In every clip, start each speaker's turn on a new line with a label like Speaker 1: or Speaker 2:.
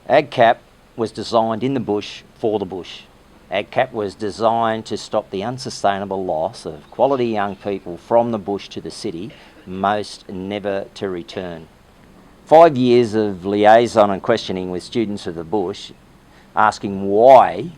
Speaker 1: AGCAP was designed in the bush for the bush. AGCAP was designed to stop the unsustainable loss of quality young people from the bush to the city, most never to return. 5 years of liaison and questioning with students of the bush, asking why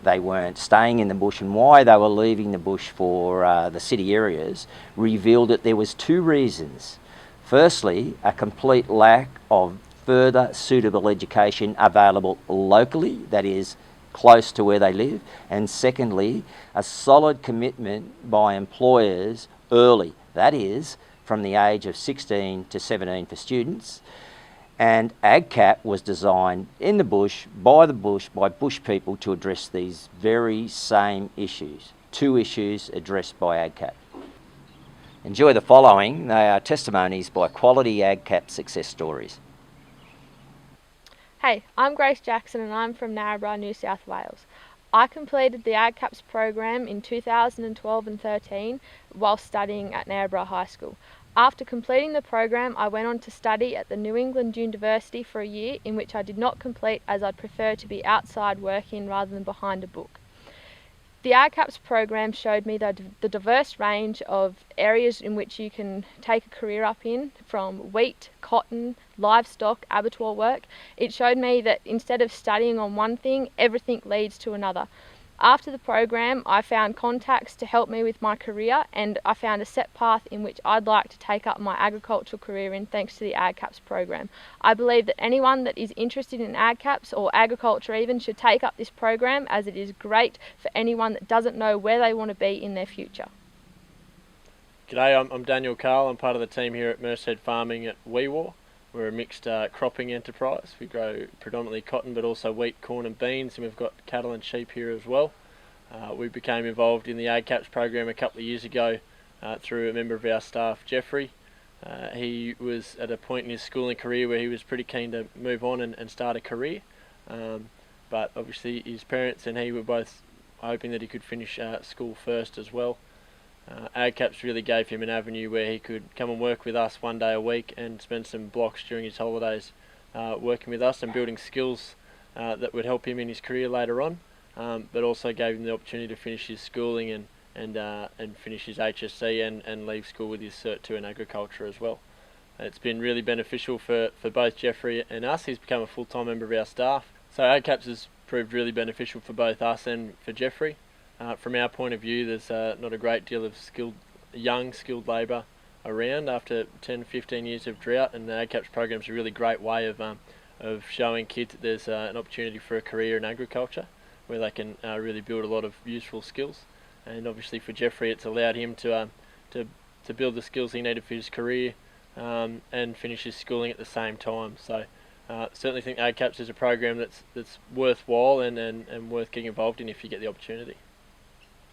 Speaker 1: they weren't staying in the bush and why they were leaving the bush for the city areas, revealed that there was 2 reasons. Firstly, a complete lack of further suitable education available locally, that is, close to where they live, and secondly, a solid commitment by employers early, that is, from the age of 16 to 17 for students. And AGCAP was designed in the bush, by bush people to address these very same issues. 2 issues addressed by AGCAP. Enjoy the following. They are testimonies by quality AGCAP success stories.
Speaker 2: Hey, I'm Grace Jackson and I'm from Narrabri, New South Wales. I completed the AGCAPS program in 2012 and 13 while studying at Narrabri High School. After completing the program, I went on to study at the New England University for a year, in which I did not complete as I'd prefer to be outside working rather than behind a book. The AGCAPS program showed me the diverse range of areas in which you can take a career up in, from wheat, cotton, livestock, abattoir work. It showed me that instead of studying on one thing, everything leads to another. After the program, I found contacts to help me with my career, and I found a set path in which I'd like to take up my agricultural career in, thanks to the AGCAPS program. I believe that anyone that is interested in AGCAPS or agriculture even should take up this program, as it is great for anyone that doesn't know where they want to be in their future.
Speaker 3: G'day, I'm Daniel Kahl. I'm part of the team here at MERCED Farming at Widauer. We're a mixed cropping enterprise. We grow predominantly cotton, but also wheat, corn and beans, and we've got cattle and sheep here as well. We became involved in the AGCAPS program a couple of years ago through a member of our staff, Geoffrey. He was at a point in his schooling career where he was pretty keen to move on and start a career, but obviously his parents and he were both hoping that he could finish school first as well. AGCAPS really gave him an avenue where he could come and work with us 1 day a week and spend some blocks during his holidays working with us and building skills that would help him in his career later on, but also gave him the opportunity to finish his schooling and finish his HSC and leave school with his Cert 2 in agriculture as well. It's been really beneficial for both Geoffrey and us. He's become a full-time member of our staff. So AGCAPS has proved really beneficial for both us and for Geoffrey. From our point of view, there's not a great deal of young skilled labour around after 10-15 years of drought, and the AGCAPS program is a really great way of showing kids that there's an opportunity for a career in agriculture where they can really build a lot of useful skills. And obviously for Geoffrey, it's allowed him to build the skills he needed for his career and finish his schooling at the same time. So certainly think AGCAPS is a program that's worthwhile and worth getting involved in if you get the opportunity.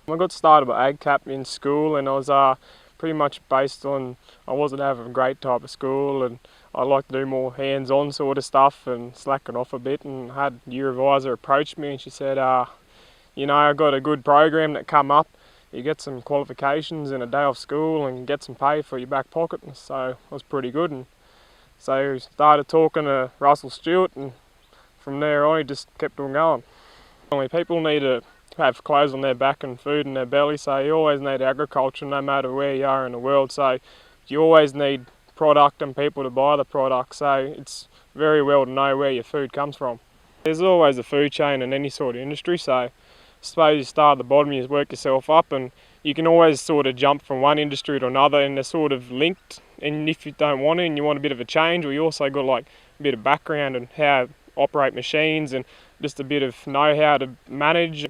Speaker 4: I got started by AGCAP in school, and I was pretty much based on, I wasn't having a great type of school, and I like to do more hands-on sort of stuff and slacking off a bit, and I had your advisor approach me and she said, you know, I got a good program that come up, you get some qualifications in a day off school and get some pay for your back pocket, and so it was pretty good. And so started talking to Russell Stewart, and from there on, he just kept on going. Only people need to have clothes on their back and food in their belly, so you always need agriculture no matter where you are in the world. So you always need product and people to buy the product, so it's very well to know where your food comes from. There's always a food chain in any sort of industry, so I suppose you start at the bottom, you work yourself up, and you can always sort of jump from one industry to another, and they're sort of linked. And if you don't want it and you want a bit of a change, well, you also got like a bit of background and how to operate machines and just a bit of know-how to manage.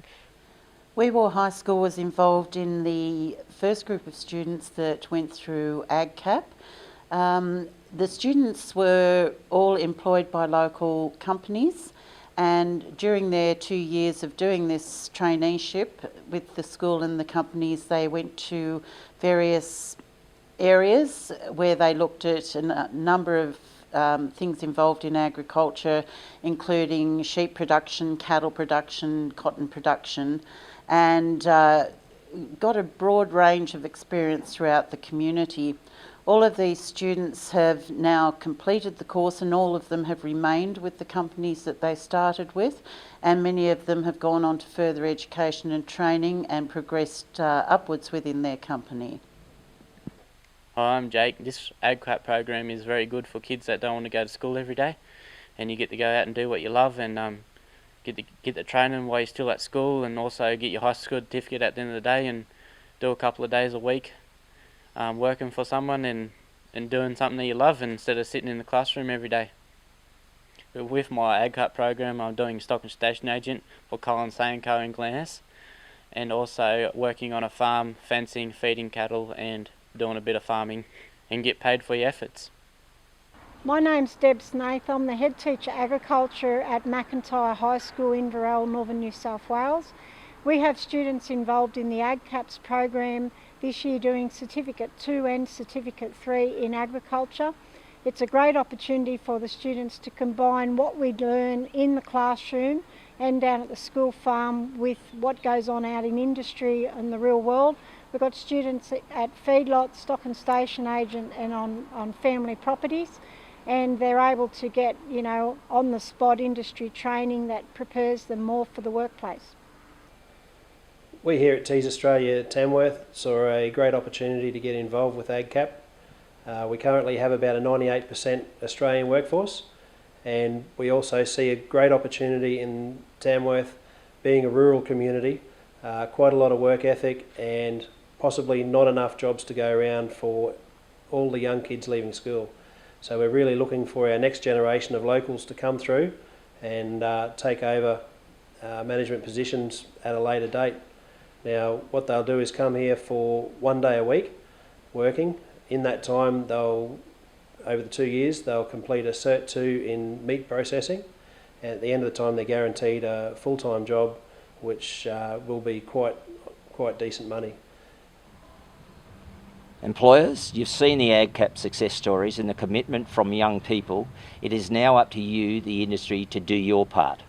Speaker 5: Widauer High School was involved in the first group of students that went through AGCAP. The students were all employed by local companies, and during their 2 years of doing this traineeship with the school and the companies, they went to various areas where they looked at a number of things involved in agriculture, including sheep production, cattle production, cotton production, and got a broad range of experience throughout the community. All of these students have now completed the course, and all of them have remained with the companies that they started with, and many of them have gone on to further education and training and progressed upwards within their company.
Speaker 6: Hi, I'm Jake. This AGCAP program is very good for kids that don't want to go to school every day, and you get to go out and do what you love and get the training while you're still at school, and also get your high school certificate at the end of the day and do a couple of days a week working for someone and doing something that you love instead of sitting in the classroom every day. With my AGCAP program, I'm doing stock and station agent for Kahl and Co in Glenhess, and also working on a farm, fencing, feeding cattle and doing a bit of farming, and get paid for your efforts.
Speaker 7: My name's Deb Snaith. I'm the head teacher agriculture at McIntyre High School, Inverell, Northern New South Wales. We have students involved in the AGCAPS program this year doing Certificate 2 and Certificate 3 in agriculture. It's a great opportunity for the students to combine what we learn in the classroom and down at the school farm with what goes on out in industry and the real world. We've got students at feedlots, stock and station agent and on family properties, and they're able to get, on the spot industry training that prepares them more for the workplace.
Speaker 8: We here at Teys Australia Tamworth saw a great opportunity to get involved with AGCAP. We currently have about a 98% Australian workforce, and we also see a great opportunity in Tamworth being a rural community, quite a lot of work ethic and possibly not enough jobs to go around for all the young kids leaving school. So we're really looking for our next generation of locals to come through and take over management positions at a later date. Now, what they'll do is come here for 1 day a week working. In that time, over the 2 years, they'll complete a Cert 2 in meat processing. And at the end of the time, they're guaranteed a full-time job, which will be quite decent money.
Speaker 1: Employers, you've seen the AGCAP success stories and the commitment from young people. It is now up to you, the industry, to do your part.